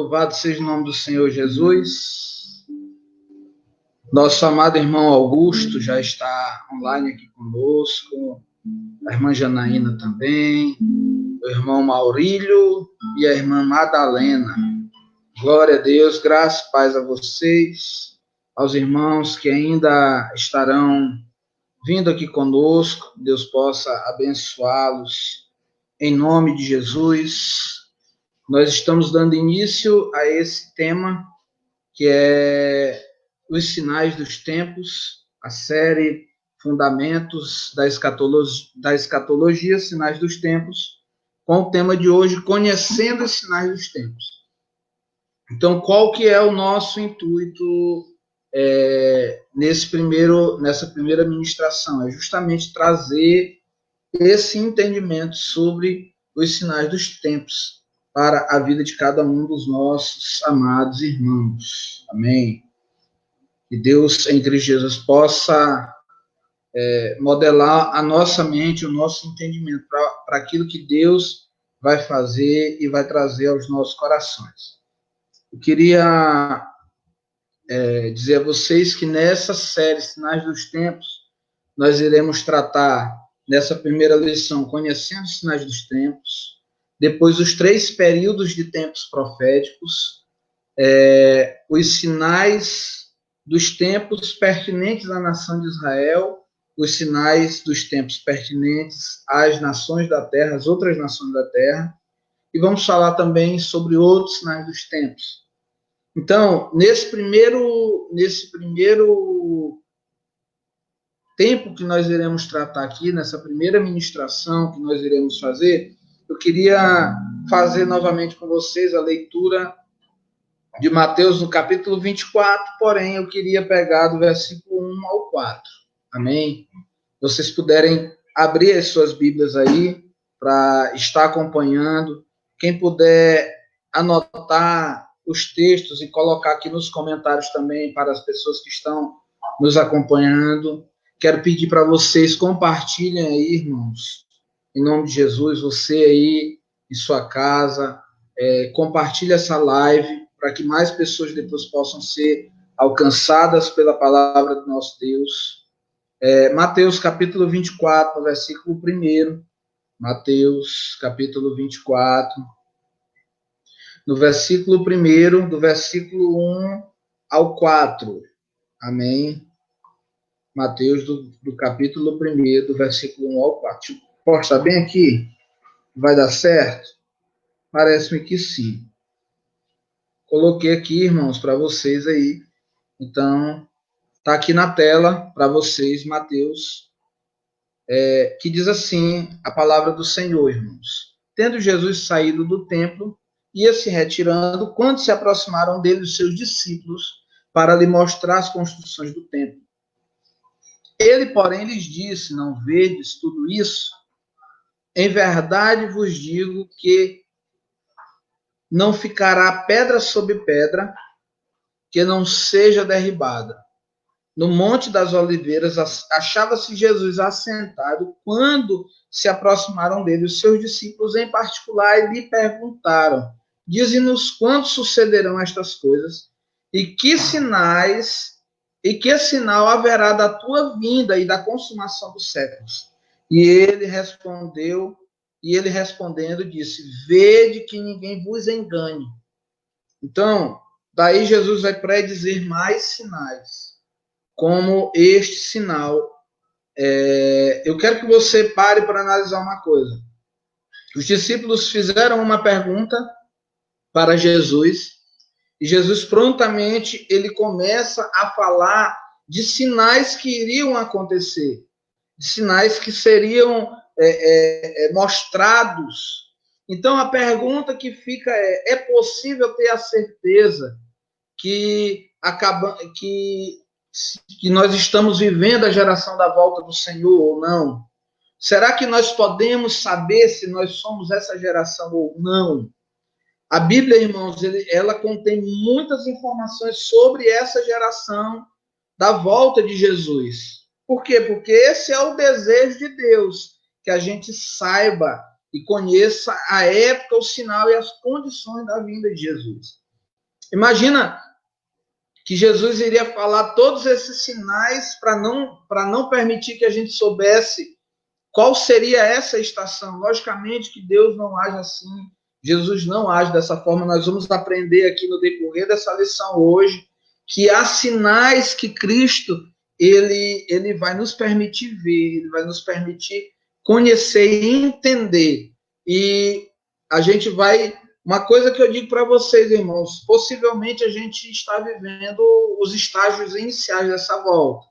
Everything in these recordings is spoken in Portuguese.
Louvado seja o nome do Senhor Jesus. Nosso amado irmão Augusto já está online aqui conosco, a irmã Janaína também, o irmão Maurílio e a irmã Madalena. Glória a Deus, graças e paz a vocês, aos irmãos que ainda estarão vindo aqui conosco, Deus possa abençoá-los em nome de Jesus. Nós estamos dando início a esse tema, que é os sinais dos tempos, a série Fundamentos da Escatologia, Sinais dos Tempos, com o tema de hoje, Conhecendo os Sinais dos Tempos. Então, qual que é o nosso intuito nessa primeira ministração? É justamente trazer esse entendimento sobre os sinais dos tempos para a vida de cada um dos nossos amados irmãos. Amém? Que Deus, em Cristo Jesus, possa modelar a nossa mente, o nosso entendimento para aquilo que Deus vai fazer e vai trazer aos nossos corações. Eu queria dizer a vocês que nessa série Sinais dos Tempos, nós iremos tratar, nessa primeira lição, Conhecendo os Sinais dos Tempos, depois os 3 períodos de tempos proféticos, os sinais dos tempos pertinentes à nação de Israel, os sinais dos tempos pertinentes às nações da terra, às outras nações da terra, e vamos falar também sobre outros sinais dos tempos. Então, nesse primeiro tempo que nós iremos tratar aqui, nessa primeira ministração que nós iremos fazer, eu queria fazer novamente com vocês a leitura de Mateus no capítulo 24, porém eu queria pegar do versículo 1 ao 4. Amém? Vocês puderem abrir as suas Bíblias aí para estar acompanhando. Quem puder anotar os textos e colocar aqui nos comentários também para as pessoas que estão nos acompanhando. Quero pedir para vocês compartilhem aí, irmãos, em nome de Jesus, você aí em sua casa, compartilhe essa live para que mais pessoas depois possam ser alcançadas pela palavra do nosso Deus. Mateus capítulo 24, versículo 1. Mateus capítulo 24, no versículo 1, do versículo 1 ao 4. Amém? Mateus do capítulo 1, do versículo 1 ao 4. Deixa eu postar bem aqui. Vai dar certo? Parece-me que sim. Coloquei aqui, irmãos, para vocês aí. Então, está aqui na tela para vocês, Mateus, que diz assim a palavra do Senhor, irmãos. Tendo Jesus saído do templo, ia se retirando, quando se aproximaram dele os seus discípulos para lhe mostrar as construções do templo. Ele, porém, lhes disse: não vedes tudo isso? Em verdade vos digo que não ficará pedra sobre pedra que não seja derribada. No Monte das Oliveiras achava-se Jesus assentado quando se aproximaram dele os seus discípulos em particular e lhe perguntaram: dize-nos quando sucederão estas coisas e que sinal haverá da tua vinda e da consumação dos séculos? E ele respondendo disse: vede que ninguém vos engane. Então, daí Jesus vai predizer mais sinais, como este sinal. Eu quero que você pare para analisar uma coisa. Os discípulos fizeram uma pergunta para Jesus, e Jesus prontamente ele começa a falar de sinais que iriam acontecer, de sinais que seriam mostrados. Então, a pergunta que fica é possível ter a certeza que nós estamos vivendo a geração da volta do Senhor ou não? Será que nós podemos saber se nós somos essa geração ou não? A Bíblia, irmãos, ela contém muitas informações sobre essa geração da volta de Jesus. Por quê? Porque esse é o desejo de Deus, que a gente saiba e conheça a época, o sinal e as condições da vinda de Jesus. Imagina que Jesus iria falar todos esses sinais para não permitir que a gente soubesse qual seria essa estação. Logicamente que Deus não age assim, Jesus não age dessa forma. Nós vamos aprender aqui no decorrer dessa lição hoje que há sinais que Cristo ele vai nos permitir ver, ele vai nos permitir conhecer e entender. E a gente vai. Uma coisa que eu digo para vocês, irmãos, possivelmente a gente está vivendo os estágios iniciais dessa volta.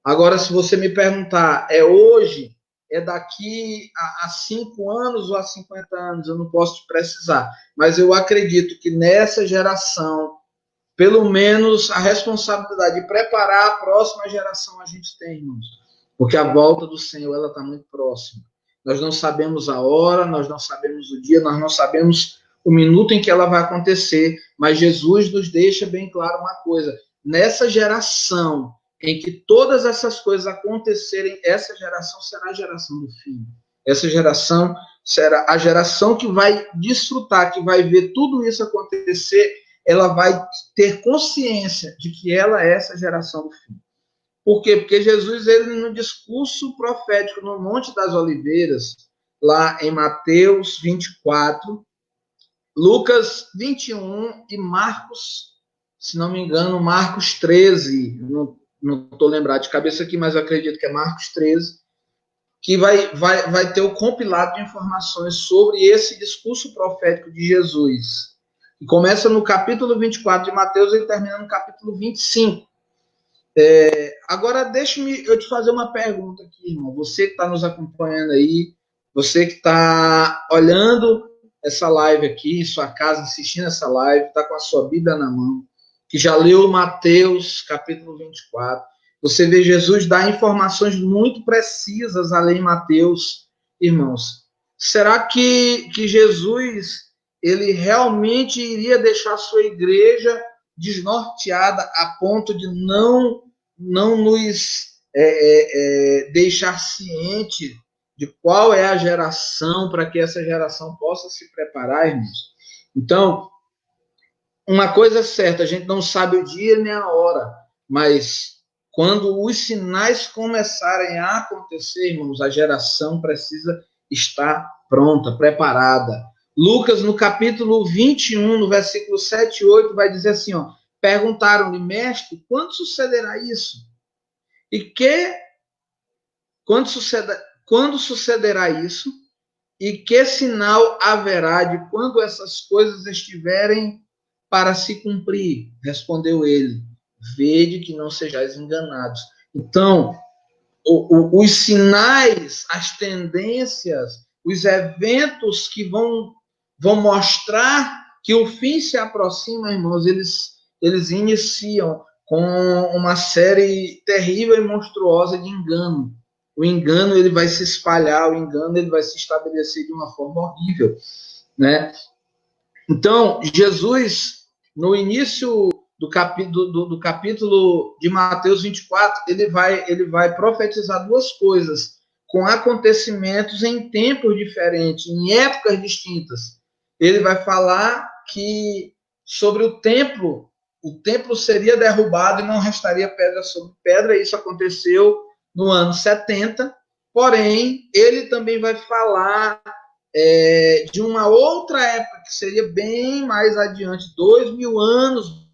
Agora, se você me perguntar, é hoje, é daqui a 5 anos ou a 50 anos, eu não posso te precisar. Mas eu acredito que nessa geração, pelo menos a responsabilidade de preparar a próxima geração a gente tem, irmãos. Porque a volta do Senhor, ela está muito próxima. Nós não sabemos a hora, nós não sabemos o dia, nós não sabemos o minuto em que ela vai acontecer, mas Jesus nos deixa bem claro uma coisa: nessa geração em que todas essas coisas acontecerem, essa geração será a geração do Filho. Essa geração será a geração que vai desfrutar, que vai ver tudo isso acontecer, ela vai ter consciência de que ela é essa geração do Filho. Por quê? Porque Jesus, ele no discurso profético no Monte das Oliveiras, lá em Mateus 24, Lucas 21 e Marcos, se não me engano, Marcos 13, não estou lembrado de cabeça aqui, mas eu acredito que é Marcos 13, que vai ter o compilado de informações sobre esse discurso profético de Jesus. Que começa no capítulo 24 de Mateus e termina no capítulo 25. Agora, deixe-me eu te fazer uma pergunta aqui, irmão. Você que está nos acompanhando aí, você que está olhando essa live aqui, em sua casa, assistindo essa live, está com a sua Bíblia na mão, que já leu Mateus, capítulo 24. Você vê Jesus dar informações muito precisas além de Mateus, irmãos. Será que Jesus ele realmente iria deixar a sua igreja desnorteada a ponto de não nos deixar ciente de qual é a geração para que essa geração possa se preparar, irmãos? Então, uma coisa é certa, a gente não sabe o dia nem a hora, mas quando os sinais começarem a acontecer, irmãos, a geração precisa estar pronta, preparada. Lucas, no capítulo 21, no versículo 7 e 8, vai dizer assim, ó, perguntaram-lhe, mestre, quando sucederá isso? Quando sucederá isso? E que sinal haverá de quando essas coisas estiverem para se cumprir? Respondeu ele, vede que não sejais enganados. Então, os sinais, as tendências, os eventos que vão mostrar que o fim se aproxima, irmãos, eles iniciam com uma série terrível e monstruosa de engano. O engano ele vai se espalhar, o engano ele vai se estabelecer de uma forma horrível, né? Então, Jesus, no início do capítulo de Mateus 24, ele vai profetizar duas coisas, com acontecimentos em tempos diferentes, em épocas distintas. Ele vai falar que sobre o templo seria derrubado e não restaria pedra sobre pedra, isso aconteceu no ano 70, porém, ele também vai falar de uma outra época, que seria bem mais adiante, 2000 anos,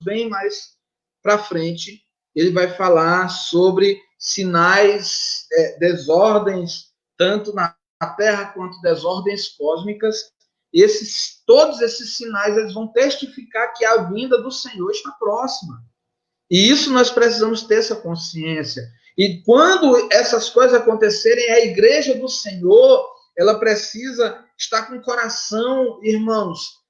bem mais para frente, ele vai falar sobre sinais, desordens, tanto na Terra quanto desordens cósmicas. Todos esses sinais eles vão testificar que a vinda do Senhor está próxima. E isso nós precisamos ter essa consciência. E quando essas coisas acontecerem, a igreja do Senhor, ela precisa estar com o coração, irmãos,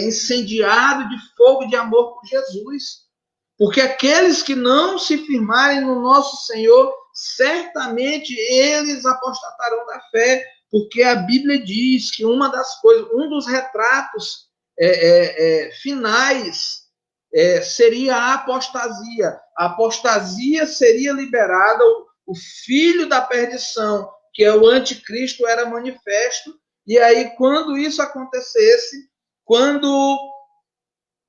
incendiado de fogo de amor por Jesus. Porque aqueles que não se firmarem no nosso Senhor, certamente eles apostatarão da fé, porque a Bíblia diz que uma das coisas, um dos retratos finais seria a apostasia. A apostasia seria liberada, o filho da perdição, que é o anticristo, era manifesto, e aí quando isso acontecesse, quando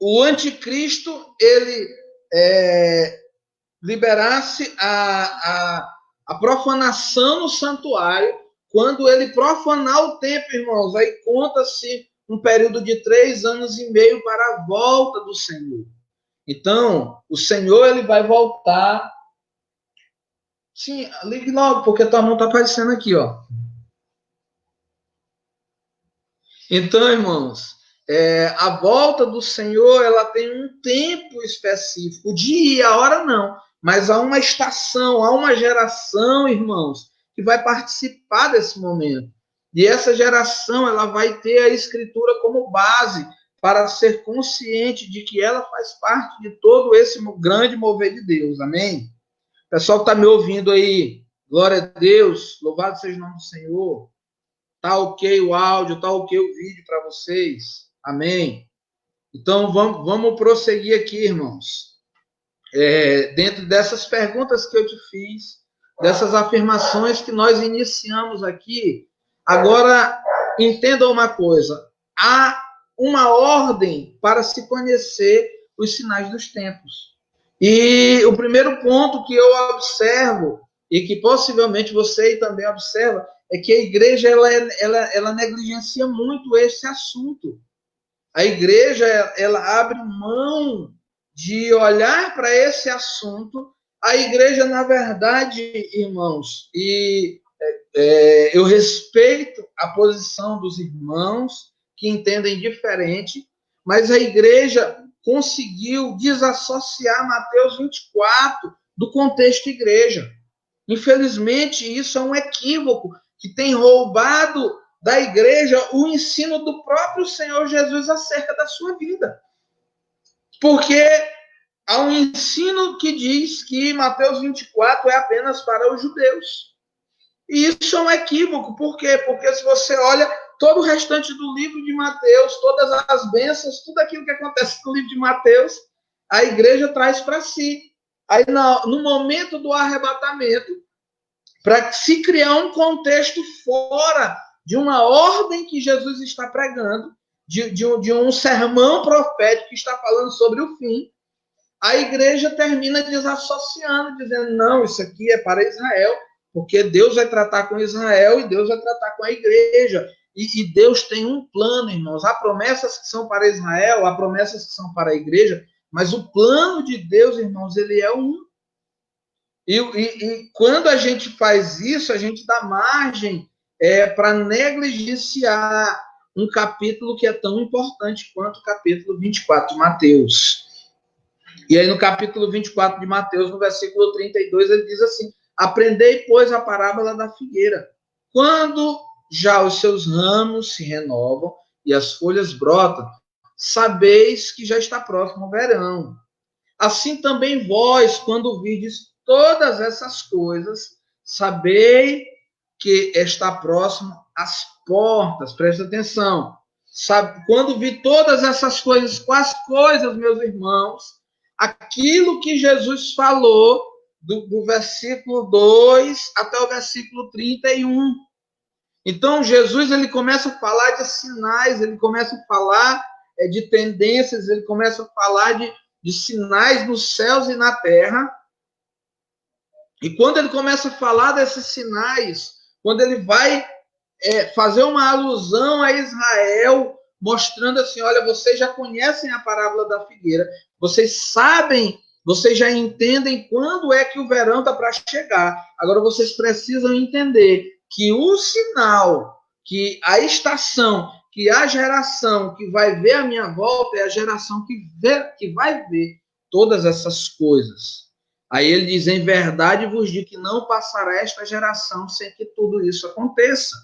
o anticristo, ele liberasse a profanação no santuário. Quando ele profanar o templo, irmãos, aí conta-se um período de 3 anos e meio para a volta do Senhor. Então, o Senhor, ele vai voltar. Sim, ligue logo, porque tua mão está aparecendo aqui, ó. Então, irmãos, a volta do Senhor, ela tem um tempo específico, o dia e a hora não, mas há uma estação, há uma geração, irmãos, que vai participar desse momento. E essa geração, ela vai ter a Escritura como base para ser consciente de que ela faz parte de todo esse grande mover de Deus. Amém? Pessoal que está me ouvindo aí, glória a Deus, louvado seja o nome do Senhor. Tá ok o áudio, tá ok o vídeo para vocês. Amém? Então, vamos prosseguir aqui, irmãos. Dentro dessas perguntas que eu te fiz, dessas afirmações que nós iniciamos aqui, agora, entenda uma coisa. Há uma ordem para se conhecer os sinais dos tempos. E o primeiro ponto que eu observo, e que possivelmente você também observa, é que a igreja ela negligencia muito esse assunto. A igreja ela abre mão de olhar para esse assunto. A igreja, na verdade, irmãos, e eu respeito a posição dos irmãos que entendem diferente, mas a igreja conseguiu desassociar Mateus 24 do contexto igreja. Infelizmente, isso é um equívoco que tem roubado da igreja o ensino do próprio Senhor Jesus acerca da sua vida. Porque há um ensino que diz que Mateus 24 é apenas para os judeus. E isso é um equívoco. Por quê? Porque se você olha todo o restante do livro de Mateus, todas as bênçãos, tudo aquilo que acontece no livro de Mateus, a igreja traz para si. Aí, no momento do arrebatamento, para se criar um contexto fora de uma ordem que Jesus está pregando, de um sermão profético que está falando sobre o fim, a igreja termina desassociando, dizendo, não, isso aqui é para Israel, porque Deus vai tratar com Israel e Deus vai tratar com a igreja. E Deus tem um plano, irmãos. Há promessas que são para Israel, há promessas que são para a igreja, mas o plano de Deus, irmãos, ele é um. E quando a gente faz isso, a gente dá margem para negligenciar um capítulo que é tão importante quanto o capítulo 24 de Mateus. E aí no capítulo 24 de Mateus, no versículo 32, ele diz assim, aprendei, pois, a parábola da figueira. Quando já os seus ramos se renovam e as folhas brotam, sabeis que já está próximo o verão. Assim também vós, quando virdes todas essas coisas, sabei que está próximo às portas. Presta atenção. Sabe, quando vi todas essas coisas, quais coisas, meus irmãos? Aquilo que Jesus falou do versículo 2 até o versículo 31. Então, Jesus ele começa a falar de sinais, ele começa a falar de tendências, ele começa a falar de sinais nos céus e na terra. E quando ele começa a falar desses sinais, quando ele vai fazer uma alusão a Israel, mostrando assim, olha, vocês já conhecem a parábola da figueira, vocês sabem, vocês já entendem quando é que o verão está para chegar. Agora vocês precisam entender que o sinal, que a estação, que a geração que vai ver a minha volta é a geração que vai ver todas essas coisas. Aí ele diz, em verdade vos digo que não passará esta geração sem que tudo isso aconteça.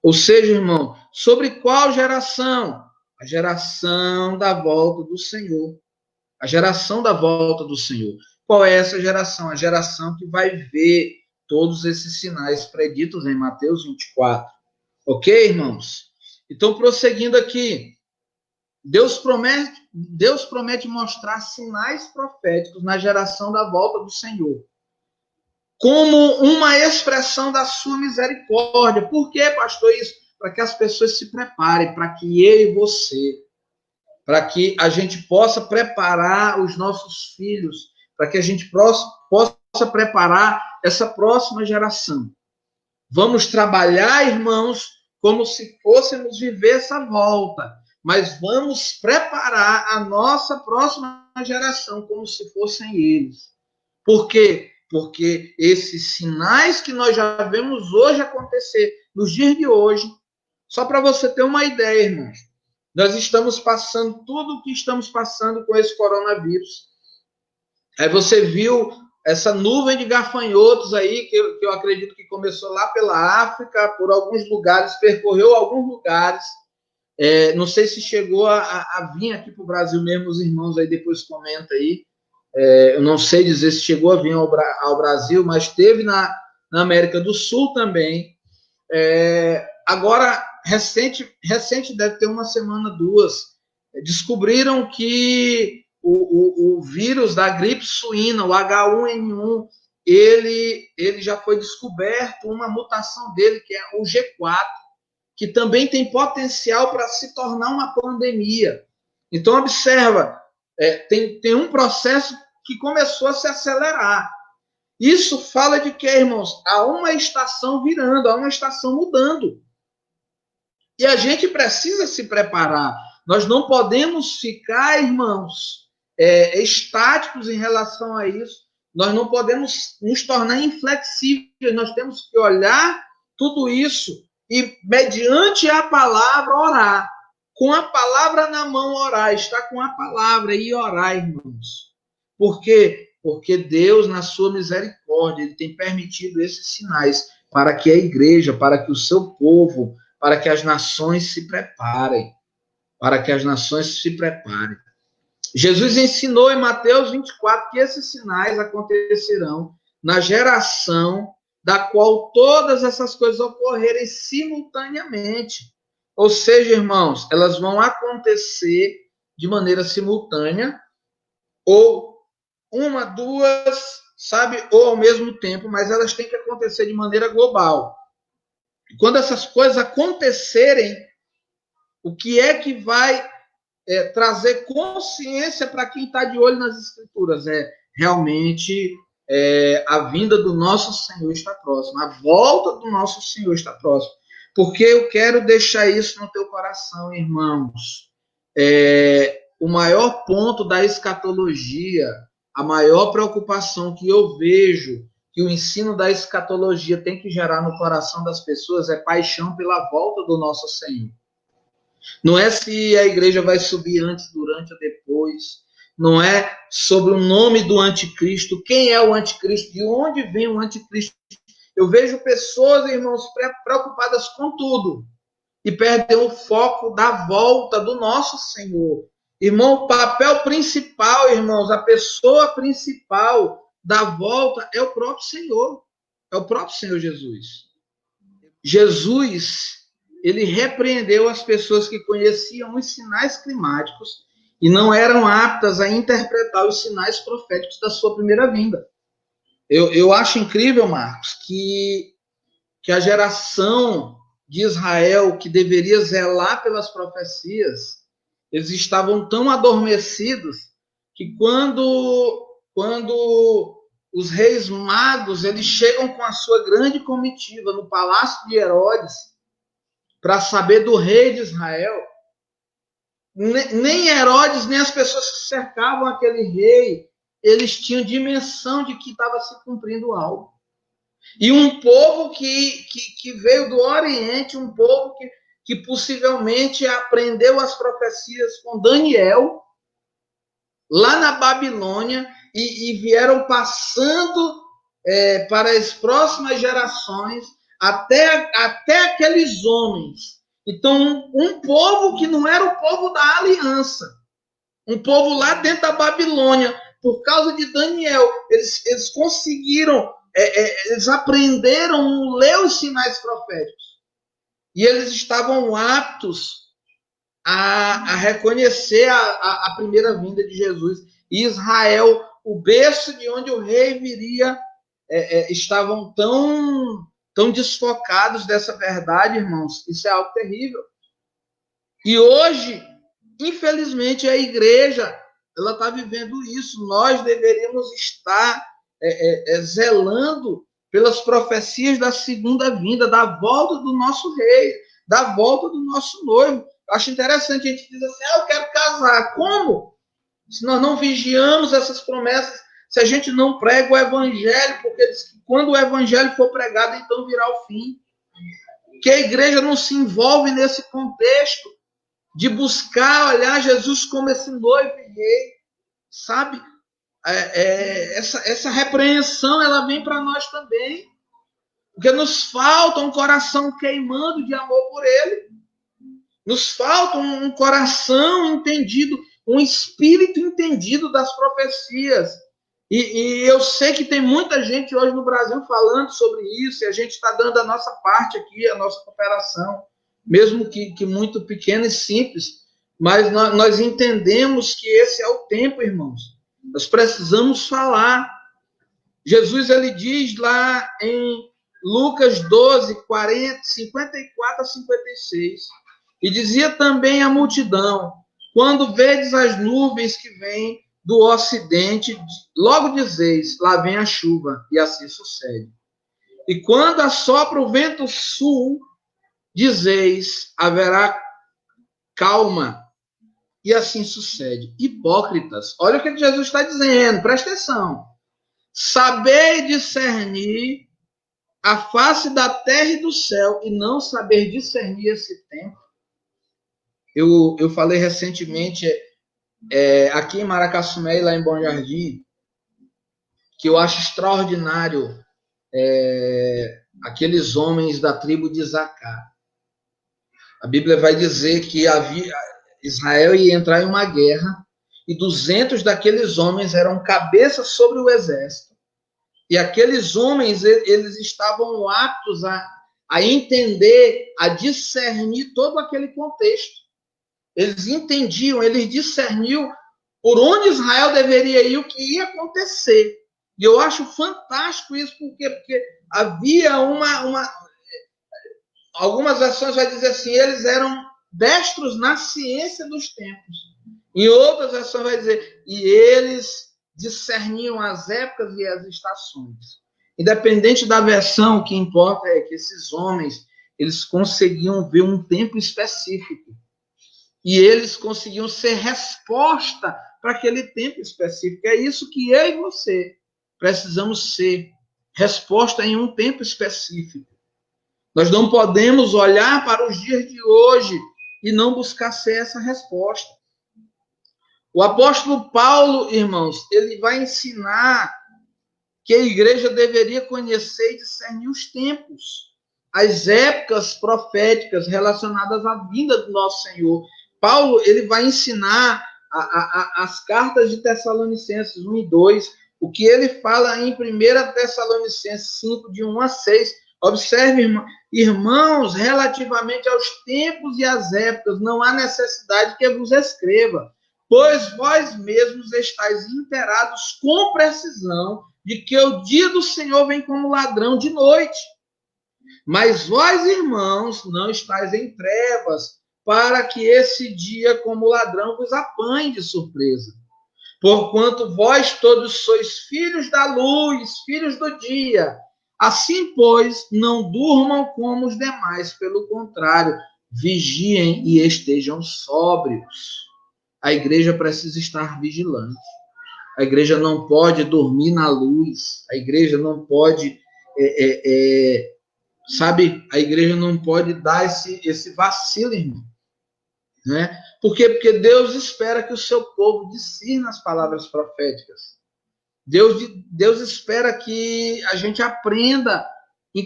Ou seja, irmão, sobre qual geração? A geração da volta do Senhor. A geração da volta do Senhor. Qual é essa geração? A geração que vai ver todos esses sinais preditos em Mateus 24. Ok, irmãos? Então, prosseguindo aqui, Deus promete mostrar sinais proféticos na geração da volta do Senhor, como uma expressão da sua misericórdia. Por que, pastor, isso? Para que as pessoas se preparem, para que eu e você para que a gente possa preparar os nossos filhos, para que a gente possa preparar essa próxima geração. Vamos trabalhar, irmãos, como se fôssemos viver essa volta, mas vamos preparar a nossa próxima geração como se fossem eles. Por quê? Porque esses sinais que nós já vemos hoje acontecer, nos dias de hoje, só para você ter uma ideia, irmãos, nós estamos passando tudo o que estamos passando com esse coronavírus. Aí você viu essa nuvem de gafanhotos aí, que eu acredito que começou lá pela África, por alguns lugares, percorreu alguns lugares. Não sei se chegou a vir aqui para o Brasil mesmo, os irmãos aí depois comenta aí. Eu não sei dizer se chegou a vir ao Brasil, mas teve na América do Sul também. Agora, recente, deve ter uma semana, duas, descobriram que o vírus da gripe suína, o H1N1, ele já foi descoberto uma mutação dele, que é o G4, que também tem potencial para se tornar uma pandemia. Então, observa, tem um processo que começou a se acelerar. Isso fala de que, irmãos, há uma estação virando, há uma estação mudando. E a gente precisa se preparar. Nós não podemos ficar, irmãos, estáticos em relação a isso. Nós não podemos nos tornar inflexíveis. Nós temos que olhar tudo isso e, mediante a palavra, orar. Com a palavra na mão, orar. Estar com a palavra e orar, irmãos. Por quê? Porque Deus, na sua misericórdia, Ele tem permitido esses sinais para que a igreja, para que o seu povo, para que as nações se preparem. Para que as nações se preparem. Jesus ensinou em Mateus 24 que esses sinais acontecerão na geração da qual todas essas coisas ocorrerem simultaneamente. Ou seja, irmãos, elas vão acontecer de maneira simultânea, ou uma, duas, sabe, ou ao mesmo tempo, mas elas têm que acontecer de maneira global. E quando essas coisas acontecerem, o que é que vai trazer consciência para quem está de olho nas Escrituras? Realmente a vinda do nosso Senhor está próxima, a volta do nosso Senhor está próxima. Porque eu quero deixar isso no teu coração, irmãos. O maior ponto da escatologia, a maior preocupação que eu vejo que o ensino da escatologia tem que gerar no coração das pessoas é paixão pela volta do nosso Senhor. Não é se a igreja vai subir antes, durante ou depois. Não é sobre o nome do anticristo. Quem é o anticristo? De onde vem o anticristo? Eu vejo pessoas, irmãos, preocupadas com tudo e perdem o foco da volta do nosso Senhor. Irmão, o papel principal, irmãos, a pessoa principal da volta é o próprio Senhor. É o próprio Senhor Jesus. Jesus, ele repreendeu as pessoas que conheciam os sinais climáticos e não eram aptas a interpretar os sinais proféticos da sua primeira vinda. Eu acho incrível, Marcos, que a geração de Israel, que deveria zelar pelas profecias, eles estavam tão adormecidos que quando os reis magos eles chegam com a sua grande comitiva no palácio de Herodes para saber do rei de Israel, nem Herodes, nem as pessoas que cercavam aquele rei, eles tinham dimensão de que estava se cumprindo algo. E um povo que veio do Oriente, um povo que possivelmente aprendeu as profecias com Daniel, lá na Babilônia, e vieram passando para as próximas gerações, até aqueles homens. Então, um povo que não era o povo da aliança, um povo lá dentro da Babilônia, por causa de Daniel, eles conseguiram, eles aprenderam a ler os sinais proféticos. E eles estavam aptos a reconhecer a primeira vinda de Jesus. E Israel, o berço de onde o rei viria, estavam tão desfocados dessa verdade, irmãos. Isso é algo terrível. E hoje, Infelizmente, a igreja ela está vivendo isso. Nós deveríamos estar zelando pelas profecias da segunda vinda, da volta do nosso rei, da volta do nosso noivo. Acho interessante, a gente diz assim, eu quero casar. Como? Se nós não vigiamos essas promessas, se a gente não prega o evangelho, porque quando o evangelho for pregado, então virá o fim. Que a igreja não se envolve nesse contexto de buscar olhar Jesus como esse noivo e rei, sabe? Essa repreensão, ela vem para nós também, porque nos falta um coração queimando de amor por ele, nos falta um coração entendido, um espírito entendido das profecias. E eu sei que tem muita gente hoje no Brasil falando sobre isso, e a gente está dando a nossa parte aqui, a nossa cooperação, mesmo que muito pequena e simples, mas nós entendemos que esse é o tempo, irmãos. Nós precisamos falar. Jesus, ele diz lá em Lucas 12, 54 a 56, e dizia também à multidão, quando vedes as nuvens que vêm do ocidente, logo dizeis, lá vem a chuva, e assim sucede. E quando assopra o vento sul, dizeis, haverá calma, e assim sucede. Hipócritas, olha o que Jesus está dizendo, presta atenção. Saber discernir a face da terra e do céu, e não saber discernir esse tempo. Eu falei recentemente aqui em Maracassumé, lá em Bom Jardim, que eu acho extraordinário aqueles homens da tribo de Isacar. A Bíblia vai dizer que Israel ia entrar em uma guerra e 200 daqueles homens eram cabeças sobre o exército. E aqueles homens, eles estavam aptos a entender, a discernir todo aquele contexto. Eles entendiam, eles discerniam por onde Israel deveria ir, o que ia acontecer. E eu acho fantástico isso, porque havia algumas versões vai dizer assim, eles eram destros na ciência dos tempos. Em outras versões vai dizer, e eles discerniam as épocas e as estações. Independente da versão, o que importa é que esses homens, eles conseguiam ver um tempo específico. E eles conseguiam ser resposta para aquele tempo específico. É isso que eu e você precisamos ser. Resposta em um tempo específico. Nós não podemos olhar para os dias de hoje e não buscar ser essa resposta. O apóstolo Paulo, irmãos, ele vai ensinar que a igreja deveria conhecer e discernir os tempos, as épocas proféticas relacionadas à vinda do nosso Senhor. Paulo, ele vai ensinar as cartas de Tessalonicenses 1 e 2, o que ele fala em 1 Tessalonicenses 5, de 1 a 6. Observe, irmãos, relativamente aos tempos e às épocas, não há necessidade que eu vos escreva, pois vós mesmos estáis inteirados com precisão de que o dia do Senhor vem como ladrão de noite. Mas vós, irmãos, não estáis em trevas, para que esse dia, como ladrão, vos apanhe de surpresa. Porquanto vós todos sois filhos da luz, filhos do dia. Assim, pois, não durmam como os demais, pelo contrário, vigiem e estejam sóbrios. A igreja precisa estar vigilante. A igreja não pode dormir na luz. A igreja não pode, sabe? A igreja não pode dar esse vacilo, irmão. Né? Por quê? Porque Deus espera que o seu povo discirna as palavras proféticas. Deus espera que a gente aprenda em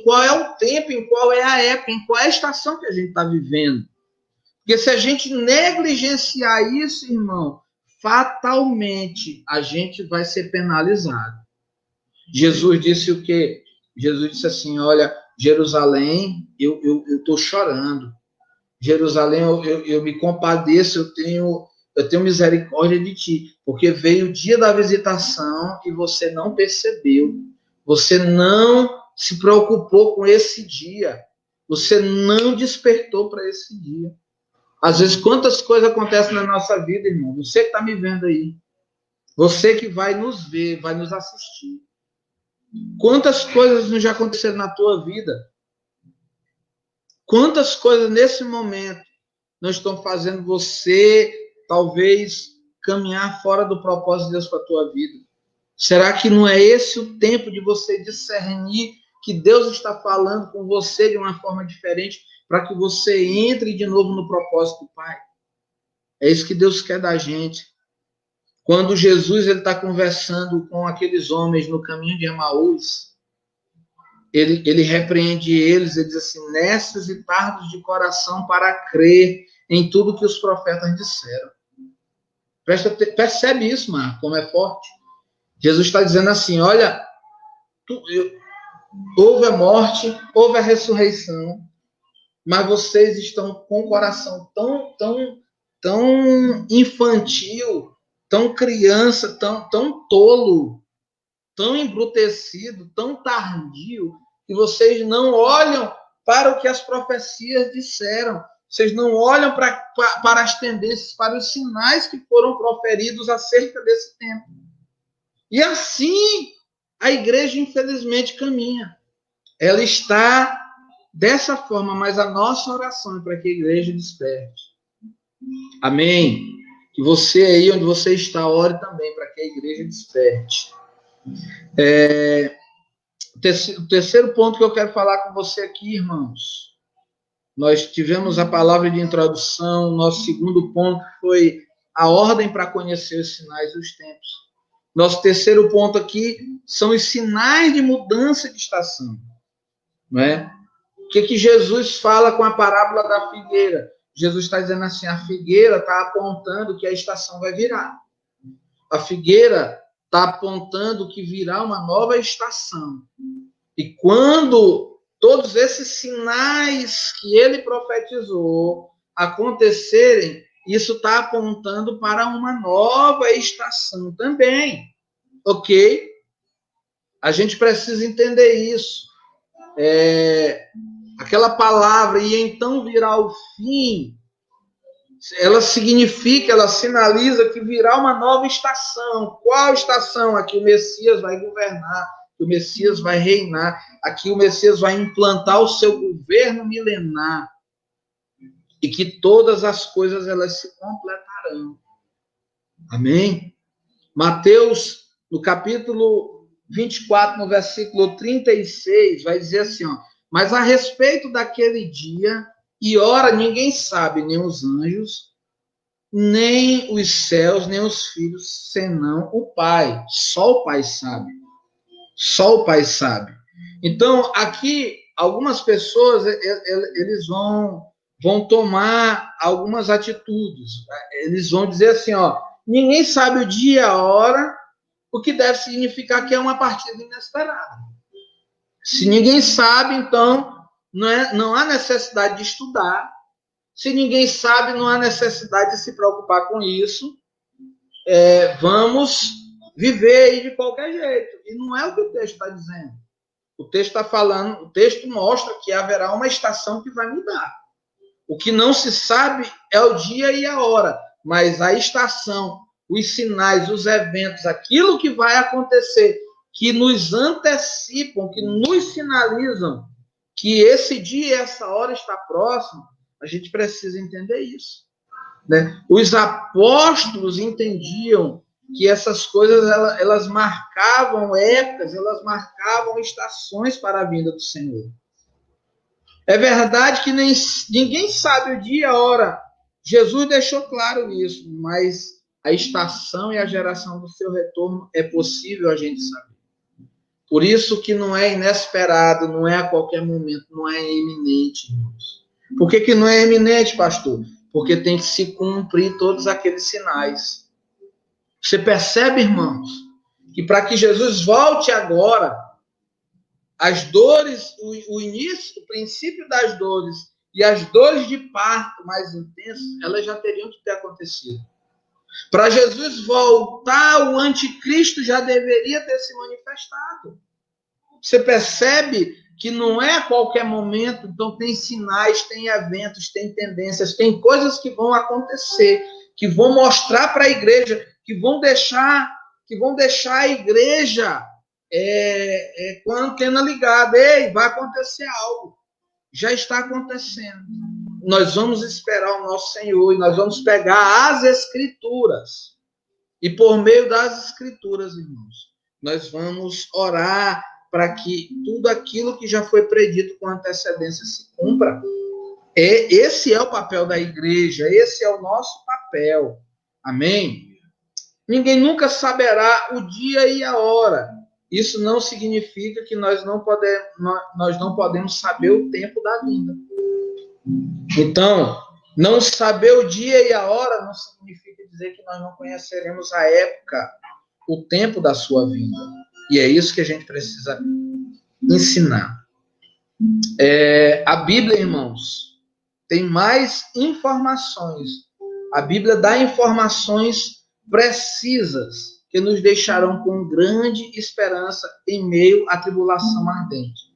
qual é o tempo, em qual é a época, em qual é a estação que a gente está vivendo. Porque se a gente negligenciar isso, irmão, fatalmente a gente vai ser penalizado. Jesus disse o quê? Jesus disse assim, olha, Jerusalém, eu estou chorando. Jerusalém, eu me compadeço, eu tenho misericórdia de ti, porque veio o dia da visitação e você não percebeu, você não se preocupou com esse dia, você não despertou para esse dia. Às vezes, quantas coisas acontecem na nossa vida, irmão? Você que está me vendo aí. Você que vai nos ver, vai nos assistir. Quantas coisas não já aconteceram na tua vida? Quantas coisas nesse momento não estão fazendo você, talvez, caminhar fora do propósito de Deus para a tua vida? Será que não é esse o tempo de você discernir que Deus está falando com você de uma forma diferente para que você entre de novo no propósito do Pai? É isso que Deus quer da gente. Quando Jesus está conversando com aqueles homens no caminho de Emaús, ele repreende eles, ele diz assim, nesses e tardos de coração para crer em tudo que os profetas disseram. Percebe isso, Marco, como é forte? Jesus está dizendo assim, olha, houve a morte, houve a ressurreição, mas vocês estão com o coração tão infantil, tão criança, tão tolo, tão embrutecido, tão tardio, que vocês não olham para o que as profecias disseram. Vocês não olham para as tendências, para os sinais que foram proferidos acerca desse tempo. E assim a igreja, infelizmente, caminha. Ela está dessa forma, mas a nossa oração é para que a igreja desperte. Amém? Que você aí onde você está, ore também para que a igreja desperte. O terceiro ponto que eu quero falar com você aqui, irmãos. Nós tivemos a palavra de introdução, nosso segundo ponto foi a ordem para conhecer os sinais dos tempos. Nosso terceiro ponto aqui são os sinais de mudança de estação. Não é? O que Jesus fala com a parábola da figueira? Jesus está dizendo assim, a figueira está apontando que a estação vai virar. A figueira está apontando que virá uma nova estação. E quando todos esses sinais que ele profetizou acontecerem, isso está apontando para uma nova estação também. Ok? A gente precisa entender isso. Aquela palavra, e então virá o fim, ela significa, ela sinaliza que virá uma nova estação. Qual estação? Aqui o Messias vai governar, o Messias vai reinar, aqui o Messias vai implantar o seu governo milenar, e que todas as coisas elas se completarão. Amém? Mateus, no capítulo 24, no versículo 36, vai dizer assim, ó, mas a respeito daquele dia e hora ninguém sabe, nem os anjos, nem os céus, nem os filhos, senão o Pai. Só o Pai sabe. Só o Pai sabe. Então, aqui, algumas pessoas, eles vão tomar algumas atitudes. Eles vão dizer assim, ó, ninguém sabe o dia e a hora, o que deve significar que é uma partida inesperada. Se ninguém sabe, então, não há necessidade de estudar. Se ninguém sabe, não há necessidade de se preocupar com isso. Vamos viver aí de qualquer jeito. E não é o que o texto está dizendo. O texto está falando, o texto mostra que haverá uma estação que vai mudar. O que não se sabe é o dia e a hora, mas a estação, os sinais, os eventos, aquilo que vai acontecer, que nos antecipam, que nos sinalizam que esse dia e essa hora está próximo, a gente precisa entender isso. Né? Os apóstolos entendiam que essas coisas elas marcavam épocas, elas marcavam estações para a vinda do Senhor. É verdade que ninguém sabe o dia e a hora. Jesus deixou claro isso, mas a estação e a geração do seu retorno é possível a gente saber. Por isso que não é inesperado, não é a qualquer momento, não é iminente, irmãos. Por que não é iminente, pastor? Porque tem que se cumprir todos aqueles sinais. Você percebe, irmãos, que para que Jesus volte agora, as dores, o início, o princípio das dores e as dores de parto mais intensas, elas já teriam que ter acontecido. Para Jesus voltar, o anticristo já deveria ter se manifestado. Você percebe que não é a qualquer momento, então tem sinais, tem eventos, tem tendências, tem coisas que vão acontecer, que vão mostrar para a igreja, que vão deixar a igreja com a antena ligada. Ei, vai acontecer algo. Já está acontecendo. Nós vamos esperar o nosso Senhor e nós vamos pegar as Escrituras. E por meio das Escrituras, irmãos, nós vamos orar para que tudo aquilo que já foi predito com antecedência se cumpra. Esse é o papel da igreja, esse é o nosso papel. Amém? Ninguém nunca saberá o dia e a hora. Isso não significa que nós não podemos saber o tempo da vinda. Então, não saber o dia e a hora não significa dizer que nós não conheceremos a época, o tempo da sua vinda. E é isso que a gente precisa ensinar. A Bíblia, irmãos, tem mais informações. A Bíblia dá informações precisas que nos deixarão com grande esperança em meio à tribulação ardente.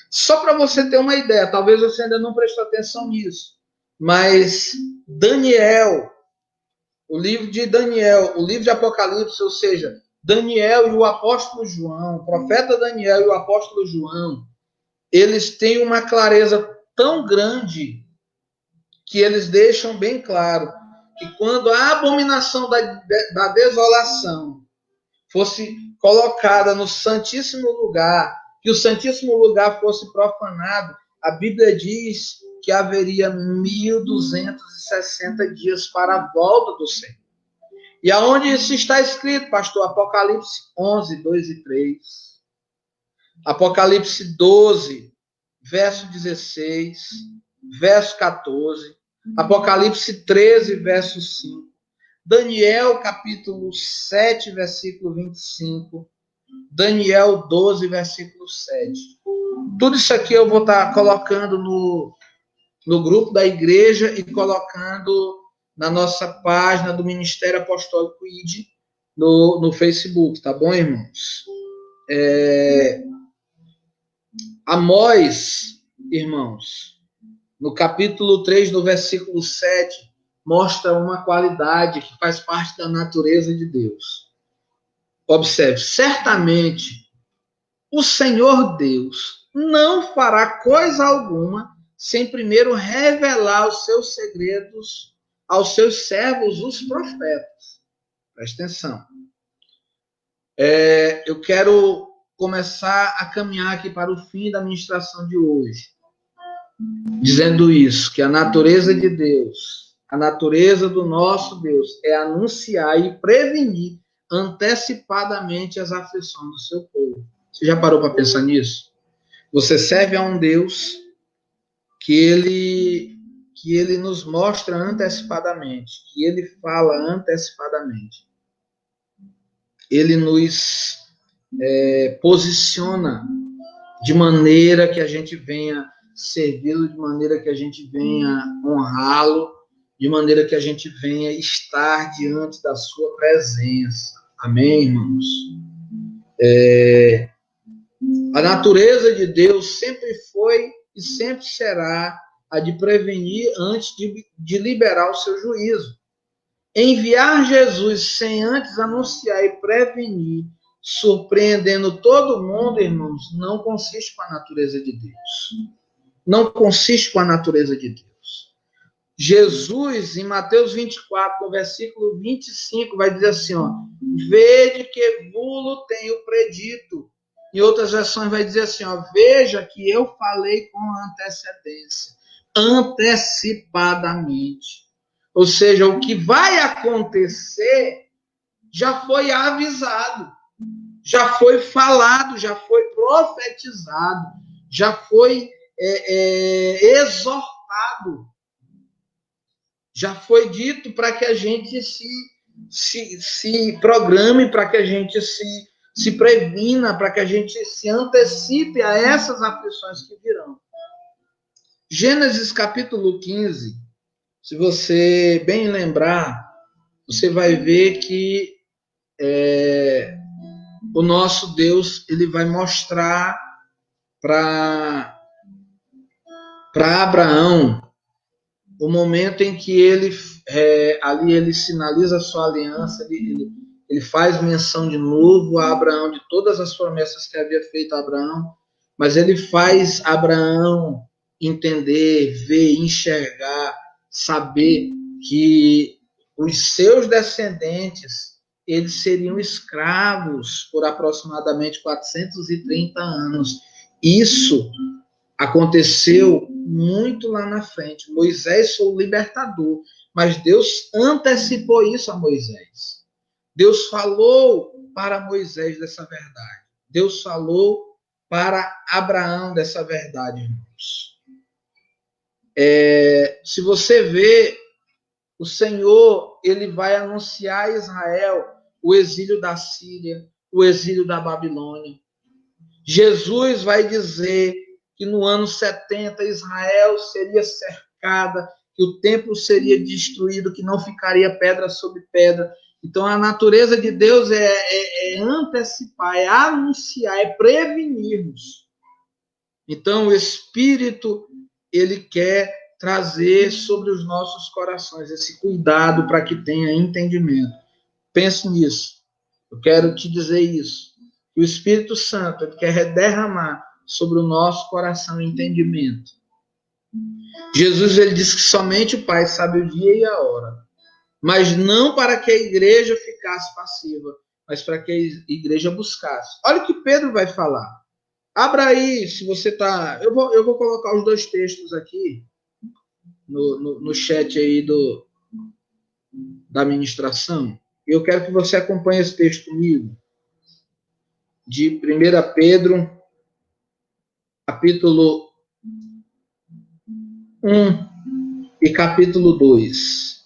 Só para você ter uma ideia, talvez você ainda não prestou atenção nisso, mas Daniel, o livro de Daniel, o livro de Apocalipse, ou seja, Daniel e o apóstolo João, o profeta Daniel e o apóstolo João, eles têm uma clareza tão grande que eles deixam bem claro que quando a abominação da desolação fosse colocada no Santíssimo Lugar, que o Santíssimo Lugar fosse profanado, a Bíblia diz que haveria 1260 dias para a volta do Senhor. E aonde isso está escrito, pastor? Apocalipse 11, 2 e 3. Apocalipse 12, verso 16, verso 14. Apocalipse 13, verso 5. Daniel, capítulo 7, versículo 25. Daniel 12, versículo 7. Tudo isso aqui eu vou estar colocando no grupo da igreja e colocando na nossa página do Ministério Apostólico ID no Facebook, tá bom, irmãos? Amós, irmãos, no capítulo 3, no versículo 7, mostra uma qualidade que faz parte da natureza de Deus. Observe, certamente o Senhor Deus não fará coisa alguma sem primeiro revelar os seus segredos aos seus servos, os profetas. Presta atenção. Eu quero começar a caminhar aqui para o fim da ministração de hoje, dizendo isso, que a natureza de Deus, a natureza do nosso Deus é anunciar e prevenir antecipadamente as aflições do seu povo. Você já parou para pensar nisso? Você serve a um Deus que ele nos mostra antecipadamente, que ele fala antecipadamente. Ele nos posiciona de maneira que a gente venha servi-lo, de maneira que a gente venha honrá-lo, de maneira que a gente venha estar diante da sua presença. Amém, irmãos? A natureza de Deus sempre foi e sempre será a de prevenir antes de liberar o seu juízo. Enviar Jesus sem antes anunciar e prevenir, surpreendendo todo mundo, irmãos, não consiste com a natureza de Deus. Não consiste com a natureza de Deus. Jesus, em Mateus 24, no versículo 25, vai dizer assim, vede que vulo tenho predito. Em outras versões vai dizer assim, veja que eu falei com antecedência, antecipadamente. Ou seja, o que vai acontecer já foi avisado, já foi falado, já foi profetizado, já foi exortado, já foi dito para que a gente se programe, para que a gente se previna, para que a gente se antecipe a essas aflições que virão. Gênesis capítulo 15, se você bem lembrar, você vai ver que o nosso Deus, ele vai mostrar para Abraão o momento em que ali ele sinaliza a sua aliança, ele faz menção de novo a Abraão de todas as promessas que havia feito a Abraão, mas ele faz Abraão entender, ver, enxergar, saber que os seus descendentes eles seriam escravos por aproximadamente 430 anos. Isso aconteceu muito lá na frente. Moisés foi o libertador, mas Deus antecipou isso a Moisés. Deus falou para Moisés dessa verdade. Deus falou para Abraão dessa verdade, irmãos. Se você vê, o Senhor, ele vai anunciar a Israel o exílio da Síria, o exílio da Babilônia. Jesus vai dizer que no ano 70 Israel seria cercada, que o templo seria destruído, que não ficaria pedra sobre pedra. Então a natureza de Deus é antecipar, é anunciar, é prevenir-nos. Então o Espírito, ele quer trazer sobre os nossos corações esse cuidado para que tenha entendimento. Pense nisso. Eu quero te dizer isso. O Espírito Santo, ele quer derramar sobre o nosso coração entendimento. Jesus, ele disse que somente o Pai sabe o dia e a hora, mas não para que a igreja ficasse passiva, mas para que a igreja buscasse. Olha o que Pedro vai falar. Abra aí, se você está... Eu vou colocar os dois textos aqui no chat aí da ministração. Eu quero que você acompanhe esse texto comigo. De 1 Pedro, capítulo 1 e capítulo 2.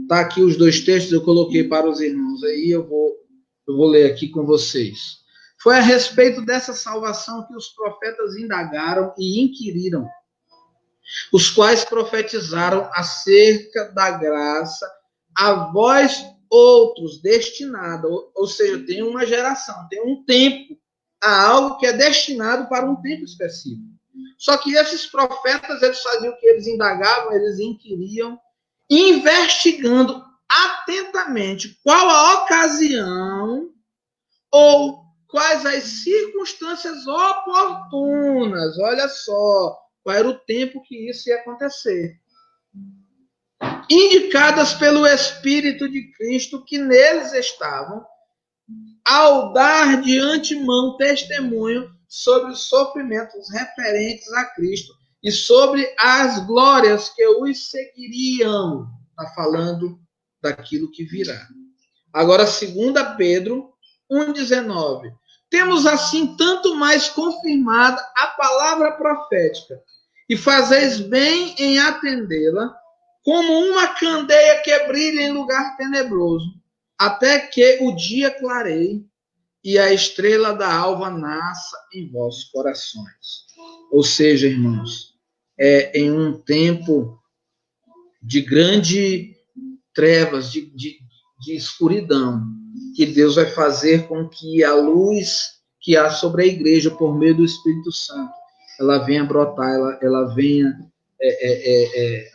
Está aqui os dois textos, eu coloquei para os irmãos aí, eu vou ler aqui com vocês. Foi a respeito dessa salvação que os profetas indagaram e inquiriram, os quais profetizaram acerca da graça a vós outros destinada, ou seja, tem uma geração, tem um tempo, há algo que é destinado para um tempo específico. Só que esses profetas, eles faziam o que? Eles indagavam, eles inquiriam, investigando atentamente qual a ocasião ou quais as circunstâncias oportunas, olha só, qual era o tempo que isso ia acontecer, indicadas pelo Espírito de Cristo que neles estavam, ao dar de antemão testemunho sobre os sofrimentos referentes a Cristo e sobre as glórias que os seguiriam. Está falando daquilo que virá. Agora, 2 Pedro 1,19. Temos assim tanto mais confirmada a palavra profética, e fazeis bem em atendê-la, como uma candeia que brilha em lugar tenebroso, até que o dia clareie e a estrela da alva nasça em vossos corações. Ou seja, irmãos, em um tempo de grande trevas, de escuridão, que Deus vai fazer com que a luz que há sobre a igreja por meio do Espírito Santo, ela venha brotar, ela venha,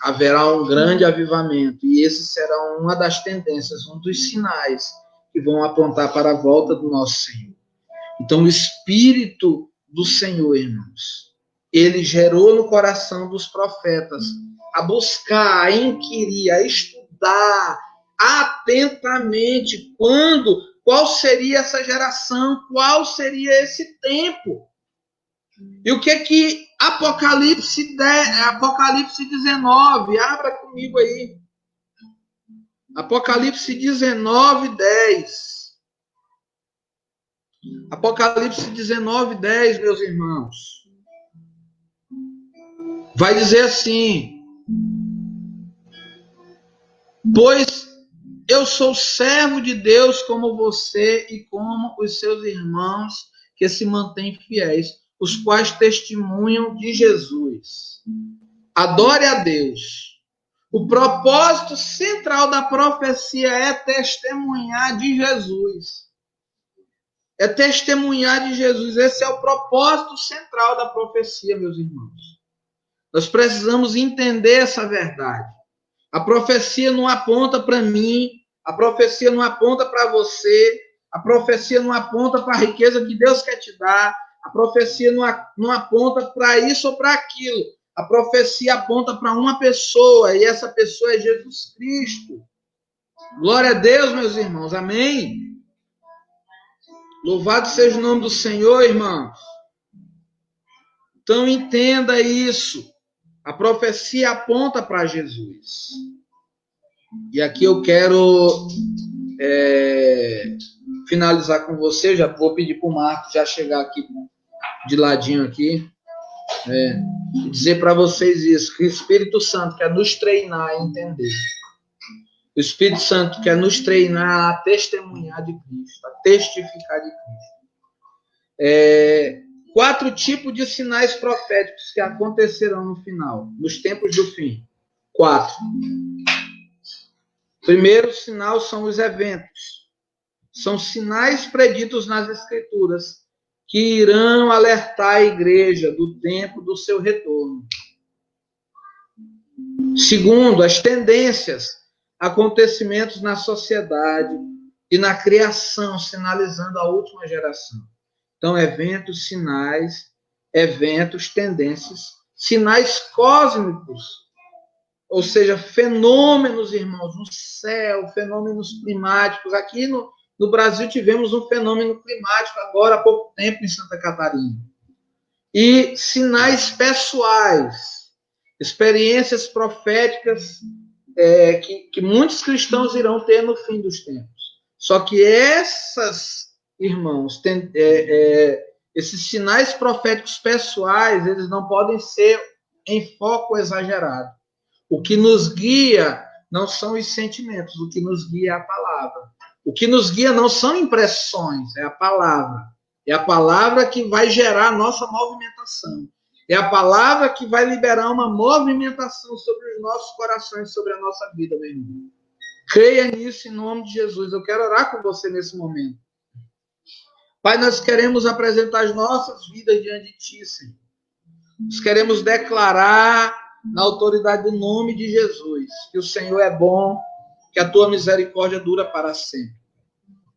haverá um grande avivamento, e esse será uma das tendências, um dos sinais que vão apontar para a volta do nosso Senhor. Então, o Espírito do Senhor, irmãos, ele gerou no coração dos profetas a buscar, a inquirir, a estudar atentamente qual seria essa geração, qual seria esse tempo. E o que Apocalipse 19, abra comigo aí. Apocalipse 19, 10. Apocalipse 19, 10, meus irmãos. Vai dizer assim: pois eu sou servo de Deus como você e como os seus irmãos que se mantêm fiéis, os quais testemunham de Jesus. Adore a Deus. O propósito central da profecia é testemunhar de Jesus. É testemunhar de Jesus. Esse é o propósito central da profecia, meus irmãos. Nós precisamos entender essa verdade. A profecia não aponta para mim, a profecia não aponta para você, a profecia não aponta para a riqueza que Deus quer te dar, a profecia não aponta para isso ou para aquilo. A profecia aponta para uma pessoa, e essa pessoa é Jesus Cristo. Glória a Deus, meus irmãos. Amém? Louvado seja o nome do Senhor, irmãos. Então entenda isso. A profecia aponta para Jesus. E aqui eu quero finalizar com você. Já vou pedir para o Marcos já chegar aqui de ladinho aqui. E dizer para vocês isso, que o Espírito Santo quer nos treinar a entender. O Espírito Santo quer nos treinar a testemunhar de Cristo, a testificar de Cristo. 4 tipos de sinais proféticos que acontecerão no final, nos tempos do fim. 4. Primeiro sinal são os eventos. São sinais preditos nas Escrituras que irão alertar a igreja do tempo do seu retorno. Segundo, as tendências, acontecimentos na sociedade e na criação, sinalizando a última geração. Então, eventos, sinais, eventos, tendências, sinais cósmicos, ou seja, fenômenos, irmãos, no céu, fenômenos climáticos. Aqui no Brasil tivemos um fenômeno climático agora há pouco tempo em Santa Catarina. E sinais pessoais, experiências proféticas que muitos cristãos irão ter no fim dos tempos. Só que essas, irmãos, esses sinais proféticos pessoais, eles não podem ser em foco exagerado. O que nos guia não são os sentimentos, o que nos guia é a palavra. O que nos guia não são impressões, é a palavra. É a palavra que vai gerar a nossa movimentação. É a palavra que vai liberar uma movimentação sobre os nossos corações, sobre a nossa vida, meu irmão. Creia nisso em nome de Jesus. Eu quero orar com você nesse momento. Pai, nós queremos apresentar as nossas vidas diante de Ti, Senhor. Nós queremos declarar na autoridade do nome de Jesus que o Senhor é bom, que a Tua misericórdia dura para sempre.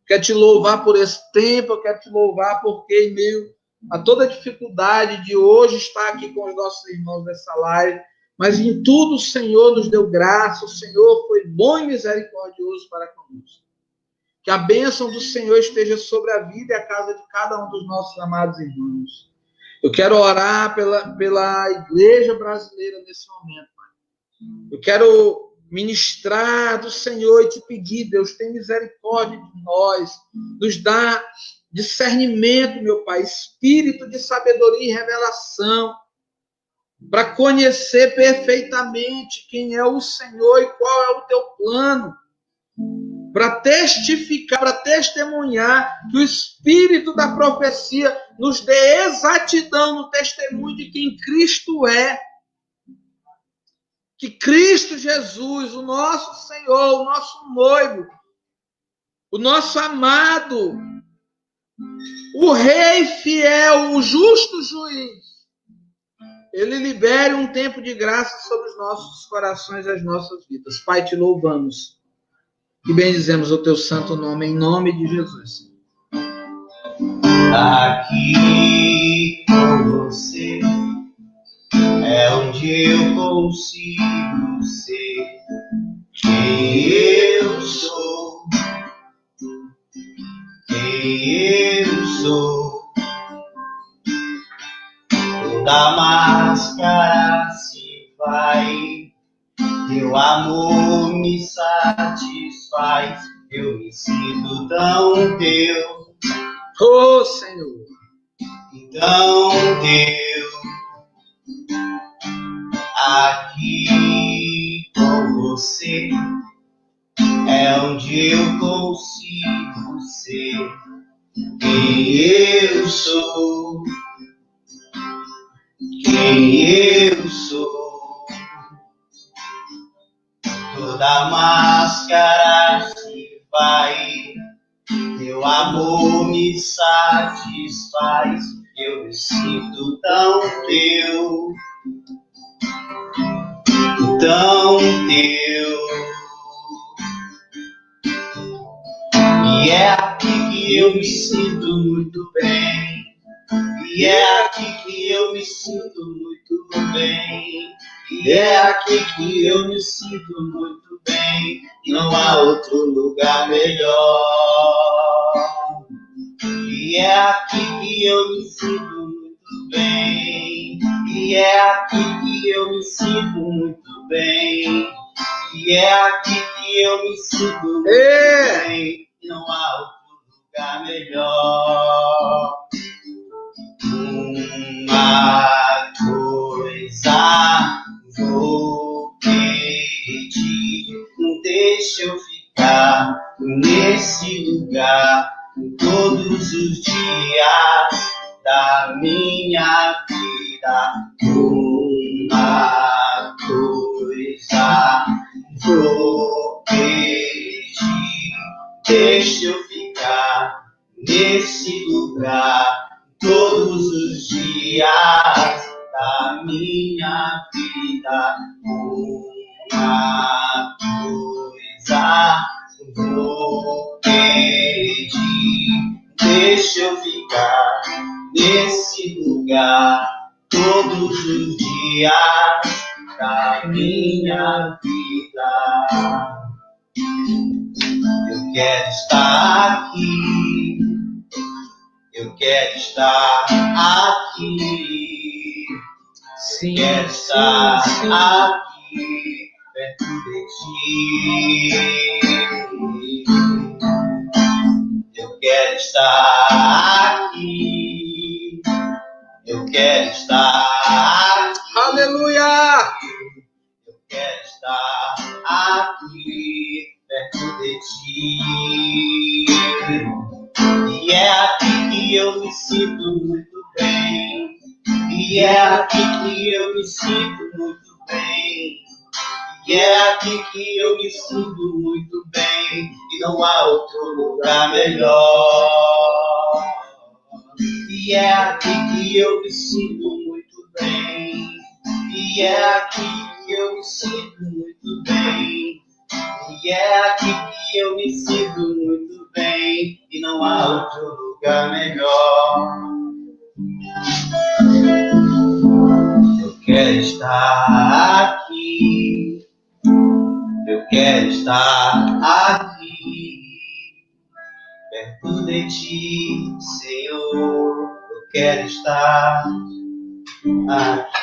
Quero te louvar por esse tempo, eu quero te louvar porque em meio a toda a dificuldade de hoje estar aqui com os nossos irmãos nessa live, mas em tudo o Senhor nos deu graça, o Senhor foi bom e misericordioso para conosco. Que a bênção do Senhor esteja sobre a vida e a casa de cada um dos nossos amados irmãos. Eu quero orar pela igreja brasileira nesse momento, Pai. Eu quero ministrar do Senhor e te pedir, Deus, tem misericórdia de nós, nos dá discernimento, meu Pai, espírito de sabedoria e revelação, para conhecer perfeitamente quem é o Senhor e qual é o teu plano, para testificar, para testemunhar que o espírito da profecia nos dê exatidão no testemunho de quem Cristo é. Que Cristo Jesus, o nosso Senhor, o nosso noivo, o nosso amado, o Rei fiel, o justo juiz, ele libere um tempo de graça sobre os nossos corações e as nossas vidas. Pai, te louvamos e bendizemos o teu santo nome, em nome de Jesus. Aqui com você é onde eu consigo ser quem eu sou, quem eu sou. Toda máscara se vai, teu amor me satisfaz, eu me sinto tão teu. Oh, Senhor! Então, Deus, aqui com você é onde eu consigo ser quem eu sou, quem eu sou. Toda máscara se vai, teu amor me me satisfaz. Eu me sinto tão teu, tão teu. E é aqui que eu me sinto muito bem. E é aqui que eu me sinto muito bem. E é aqui que eu me sinto muito bem. Não há outro lugar melhor. E é aqui que eu me sinto muito bem. E é aqui que eu me sinto muito bem. E é aqui que eu me sinto muito bem. Não há outro lugar melhor. Uma coisa vou pedir, deixa eu ficar nesse lugar todos os dias da minha vida. Uma coisa vou pedir, deixa eu ficar nesse lugar todos os dias da minha vida. Uma coisa vou pedir, deixa eu ficar nesse lugar todos os dias da minha vida. Eu quero estar aqui. Eu quero estar aqui. Sim, Quero estar sim. aqui perto de ti. Eu quero estar aqui. Eu quero estar aqui. Aleluia! Eu quero estar aqui perto de ti. E é aqui que eu me sinto muito bem. E é aqui que eu me sinto muito bem. E é aqui que eu me sinto muito bem. E não há outro lugar melhor. E é aqui que eu me sinto muito bem. E é aqui que eu me sinto muito bem. E é aqui que eu me sinto muito bem. E não há outro lugar melhor. Eu quero estar aqui. Eu quero estar aqui perto de ti, Senhor. Eu quero estar aqui.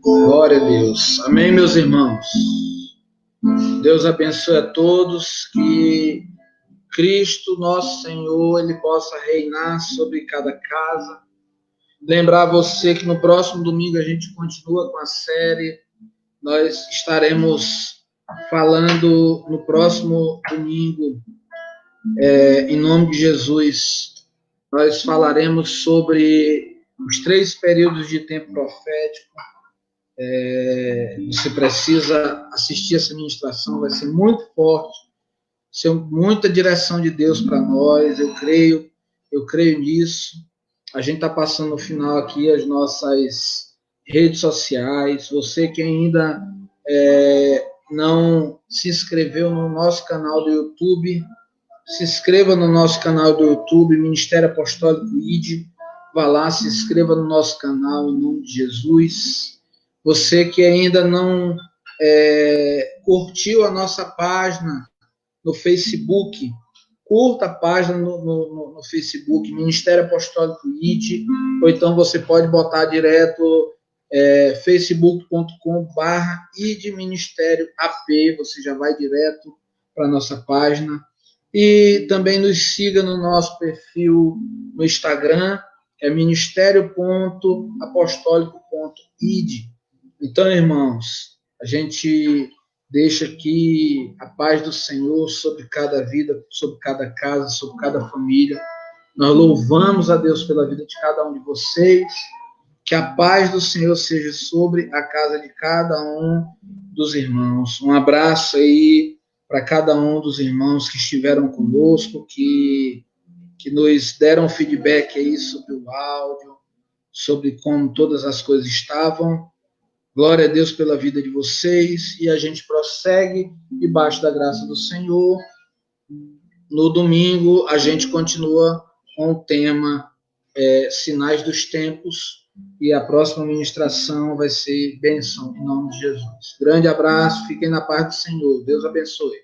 Glória a Deus. Amém, meus irmãos. Deus abençoe a todos, que Cristo, nosso Senhor, Ele possa reinar sobre cada casa. Lembrar você que no próximo domingo a gente continua com a série. Nós estaremos falando no próximo domingo, em nome de Jesus, nós falaremos sobre os 3 períodos de tempo profético. Você precisa assistir essa ministração, vai ser muito forte, ser muita direção de Deus para nós. Eu creio nisso. A gente está passando no final aqui as nossas redes sociais. Você que ainda não se inscreveu no nosso canal do YouTube, se inscreva no nosso canal do YouTube, Ministério Apostólico ID. Vá lá, se inscreva no nosso canal, em nome de Jesus. Você que ainda não curtiu a nossa página no Facebook, curta a página no Facebook, Ministério Apostólico ID, ou então você pode botar direto facebook.com/ID Ministério AP, você já vai direto para a nossa página. E também nos siga no nosso perfil no Instagram, é ministério.apostólico.id. Então, irmãos, a gente deixa aqui a paz do Senhor sobre cada vida, sobre cada casa, sobre cada família. Nós louvamos a Deus pela vida de cada um de vocês. Que a paz do Senhor seja sobre a casa de cada um dos irmãos. Um abraço aí para cada um dos irmãos que estiveram conosco, que que nos deram feedback aí sobre o áudio, sobre como todas as coisas estavam. Glória a Deus pela vida de vocês, e a gente prossegue debaixo da graça do Senhor. No domingo, a gente continua com o tema Sinais dos Tempos, e a próxima ministração vai ser bênção, em nome de Jesus. Grande abraço, fiquem na paz do Senhor. Deus abençoe.